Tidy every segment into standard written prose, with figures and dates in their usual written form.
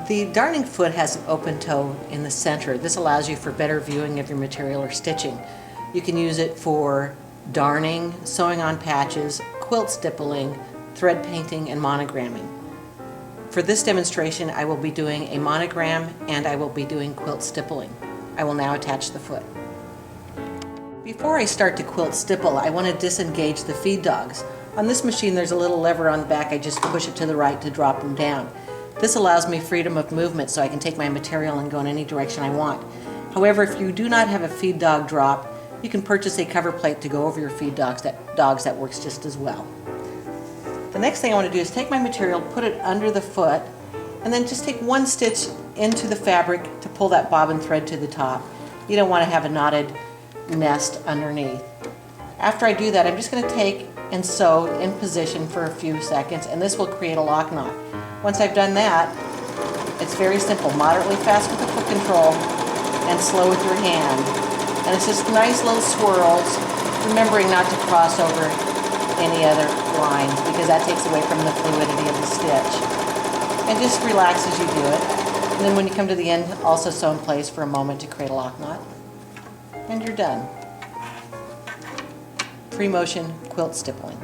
The darning foot has an open toe in the center. This allows you for better viewing of your material or stitching. You can use it for darning, sewing on patches, quilt stippling, thread painting, and monogramming. For this demonstration, I will be doing a monogram and I will be doing quilt stippling. I will now attach the foot. Before I start to quilt stipple, I want to disengage the feed dogs. On this machine there's a little lever on the back. I just push it to the right to drop them down. This allows me freedom of movement so I can take my material and go in any direction I want. However, if you do not have a feed dog drop, you can purchase a cover plate to go over your feed dogs. That works just as well. The next thing I want to do is take my material, put it under the foot, and then just take one stitch into the fabric to pull that bobbin thread to the top. You don't want to have a knotted nest underneath. After I do that, I'm just going to take and sew in position for a few seconds, and this will create a lock knot. Once I've done that, it's very simple. Moderately fast with the foot control and slow with your hand. And it's just nice little swirls, remembering not to cross over any other lines because that takes away from the fluidity of the stitch. And just relax as you do it. And then when you come to the end, also sew in place for a moment to create a lock knot. And you're done. Freemotion quilt stippling.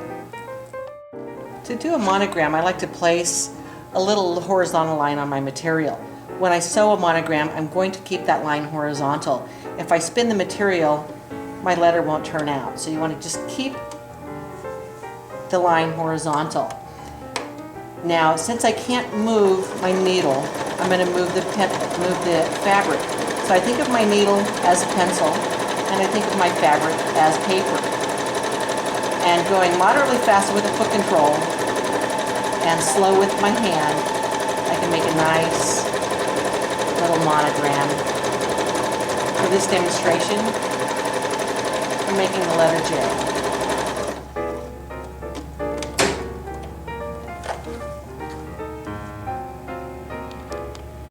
To do a monogram, I like to place a little horizontal line on my material. When I sew a monogram, I'm going to keep that line horizontal. If I spin the material, my letter won't turn out. So you want to just keep the line horizontal. Now, since I can't move my needle, I'm going to move the fabric. So I think of my needle as a pencil, and I think of my fabric as paper. And going moderately fast with the foot control and slow with my hand, I can make a nice little monogram. For this demonstration, I'm making the letter J.